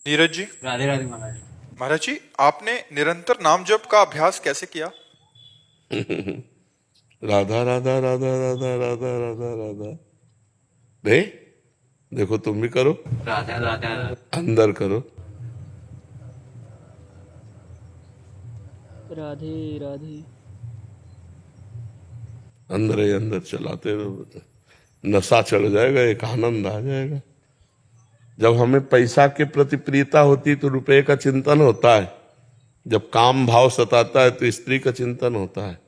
नीरज जी। राधे राधे महाराज। महाराज जी, आपने निरंतर नाम जप का अभ्यास कैसे किया? राधा राधा राधा राधा राधा राधा राधा। नहीं, देखो तुम भी करो, राधा राधा। अंदर करो। राधे राधे। अंदर ही अंदर चलाते रहो, नशा चढ़ जाएगा, एक आनंद आ जाएगा। जब हमें पैसा के प्रति प्रियता होती तो रुपए का चिंतन होता है, जब काम भाव सताता है तो स्त्री का चिंतन होता है,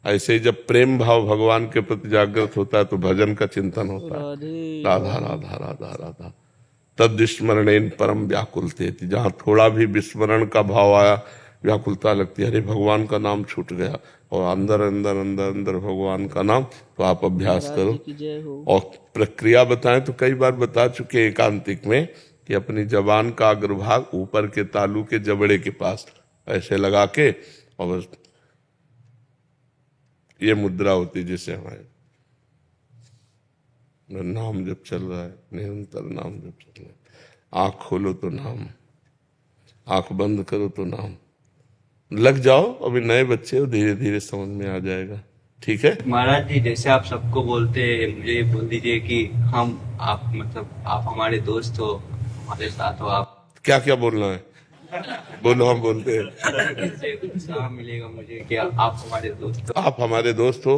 ऐसे ही जब प्रेम भाव भगवान के प्रति जागृत होता है तो भजन का चिंतन होता है। राधे राधा राधा राधा राधा तद स्मरणेन परम व्याकुलते थी। जहाँ थोड़ा भी विस्मरण का भाव आया, व्याकुलता लगती है, अरे भगवान का नाम छूट गया, और अंदर अंदर अंदर अंदर भगवान का नाम। तो आप अभ्यास महाराज करो। जी की जय हो। और प्रक्रिया बताएं तो कई बार बता चुके एकांतिक में कि अपनी जबान का अग्रभाग ऊपर के तालू के जबड़े के पास ऐसे लगा के, और बस ये मुद्रा होती जिसे हमारे नाम जब चल रहा है, निरंतर नाम जब चल रहा है। आंख खोलो तो नाम, आंख बंद करो तो नाम। लग जाओ, अभी नए बच्चे हो, धीरे धीरे समझ में आ जाएगा। ठीक है महाराज जी, जैसे आप सबको बोलते हैं, मुझे ये बोल दीजिए कि हम आप मतलब आप हमारे दोस्त हो, हमारे साथ हो आप। क्या क्या बोलना है, बोलो, हम बोलते हैं। इससे उत्साह मिलेगा मुझे कि आप हमारे दोस्त हो, आप हमारे दोस्त हो,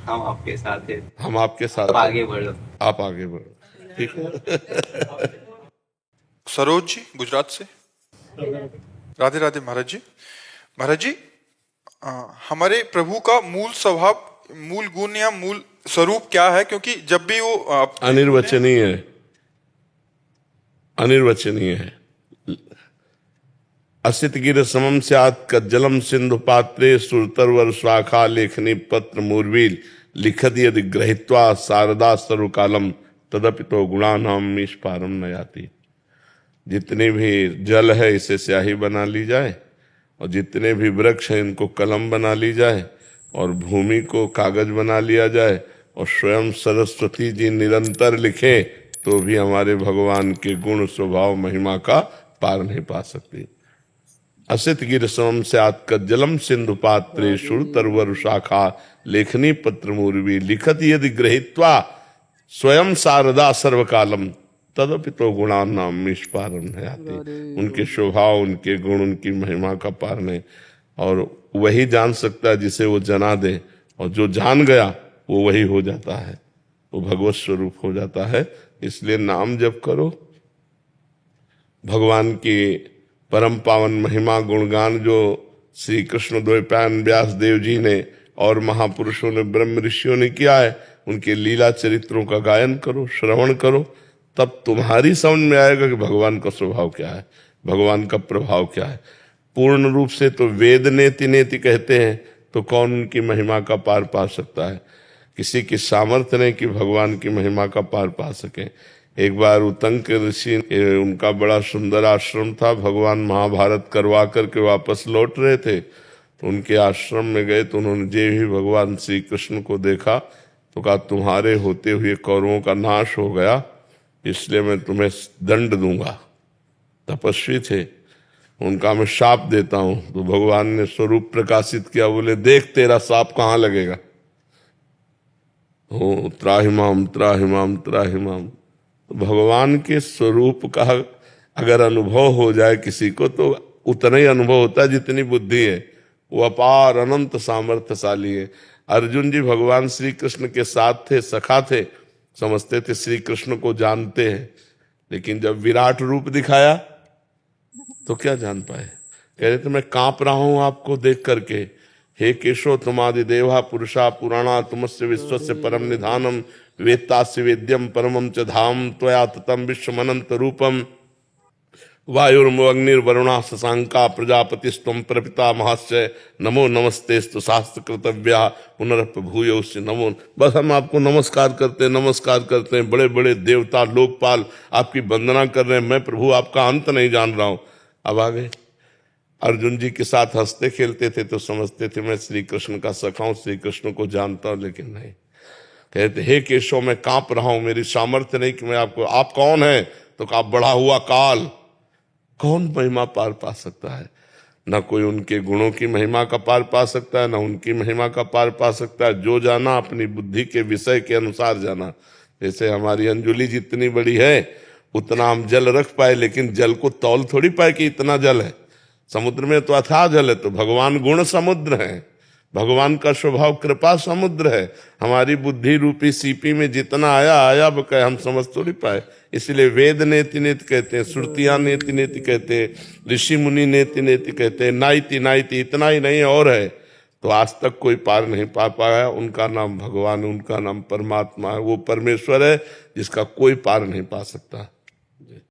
हम आपके साथ हैं, हम आपके साथ आप हैं। आगे बढ़ो। आप आगे बढ़ो। ठीक है। सरोज जी, गुजरात से। राधे राधे महाराज जी। महाराज जी, हमारे प्रभु का मूल स्वभाव, मूल गुण या मूल स्वरूप क्या है? क्योंकि जब भी वो अनिर्वचनीय है, अनिर्वचनीय है। असित गिर समम स्यात् कज्जलम सिंधु पात्रे सुरतरवर शाखा लेखनी पत्र मूर्वील लिखत यदि ग्रहीत्वा शारदा सर्वकालम तदपि तो गुणानाम निष्पारम न याति। जितने भी जल है इसे स्याही बना ली जाए, और जितने भी वृक्ष हैं इनको कलम बना ली जाए, और भूमि को कागज बना लिया जाए, और स्वयं सरस्वती जी निरंतर लिखे तो भी हमारे भगवान के गुण स्वभाव महिमा का पार नहीं पा सकती। असित गिर समम स्यात् कज्जलम सिंधु पात्रे शुरतरवर शाखा लेखनी पत्र मूर्वी लिखत यदि ग्रहीत्वा स्वयं शारदा सर्वकालम तदपि तो गुणानाम निष्पारम नहीं आती। उनके स्वभाव, उनके गुण, उनकी महिमा का पार नहीं। और वही जान सकता है जिसे वो जना दे, और जो जान गया वो वही हो जाता है, वो भगवत स्वरूप हो जाता है। इसलिए नाम जप करो, भगवान की परम पावन महिमा गुणगान जो श्री कृष्ण द्वैपायन व्यास देव जी ने और महापुरुषों ने, ब्रह्म ऋषियों ने किया है, उनके लीला चरित्रों का गायन करो, श्रवण करो, तब तुम्हारी समझ में आएगा कि भगवान का स्वभाव क्या है, भगवान का प्रभाव क्या है। पूर्ण रूप से तो वेद नेति नेति कहते हैं, तो कौन उनकी महिमा का पार पा सकता है? किसी की सामर्थ्य नहीं कि भगवान की महिमा का पार पा सके। एक बार उतंक ऋषि, उनका बड़ा सुंदर आश्रम था, भगवान महाभारत करवा करके वापस लौट रहे थे, तो उनके आश्रम में गए तो उन्होंने जे ही भगवान श्री कृष्ण को देखा तो कहा, तुम्हारे होते हुए कौरवों का नाश हो गया, इसलिए मैं तुम्हें दंड दूंगा। तपस्वी थे, उनका मैं शाप देता हूं। तो भगवान ने स्वरूप प्रकाशित किया, बोले देख तेरा शाप कहाँ लगेगा। हो त्राहिमाम त्राहिमाम त्राहिमाम। तो भगवान के स्वरूप का अगर अनुभव हो जाए किसी को, तो उतना ही अनुभव होता है जितनी बुद्धि है। वो अपार अनंत सामर्थ्यशाली है। अर्जुन जी भगवान श्री कृष्ण के साथ थे, सखा थे, समझते थे श्री कृष्ण को जानते हैं, लेकिन जब विराट रूप दिखाया तो क्या जान पाए। कह रहे थे मैं कांप रहा हूं आपको देख करके, हे केशव तुमादि देवा पुरुषा पुराणा तुमस्य विश्वस्य परम निधानम वेत्तास्य वेद्यम परमम च धाम त्वया ततम विश्वमनंत रूपम वायुर्मग्निर्वरुणा शशांका प्रजापतिस्त्वं प्रपिता महस्य नमो नमस्तेस्तु शास्त्र कर्तव्या पुनरपि भूयोस्य नमो। बस हम आपको नमस्कार करते हैं, नमस्कार करते हैं। बड़े बड़े देवता लोकपाल आपकी वंदना कर रहे हैं, मैं प्रभु आपका अंत नहीं जान रहा हूं। अब आ गए, अर्जुन जी के साथ हंसते खेलते थे तो समझते थे मैं श्री कृष्ण का सखा हूं, श्री कृष्ण को जानता हूं, लेकिन नहीं। कहते हे केशव मैं कांप रहा हूं, मेरी सामर्थ्य नहीं कि मैं आपको, आप कौन है? तो कहा बढ़ा हुआ काल। कौन महिमा पार पा सकता है? न कोई उनके गुणों की महिमा का पार पा सकता है, न उनकी महिमा का पार पा सकता है। जो जाना अपनी बुद्धि के विषय के अनुसार जाना। जैसे हमारी अंजुलि जितनी बड़ी है उतना हम जल रख पाए, लेकिन जल को तौल थोड़ी पाए कि इतना जल है। समुद्र में तो अथाह जल है, तो भगवान गुण समुद्र है, भगवान का स्वभाव कृपा समुद्र है। हमारी बुद्धि रूपी सीपी में जितना आया आया बकाया हम समझ थोड़ी पाए। इसलिए वेद नेति नेति कहते हैं, श्रुतियां नेति नेति कहते हैं, ऋषि मुनि नेति नेति कहते हैं, नाइति नाइति, इतना ही नहीं और है। तो आज तक कोई पार नहीं पा पाया। उनका नाम भगवान, उनका नाम परमात्मा है। वो परमेश्वर है जिसका कोई पार नहीं पा सकता।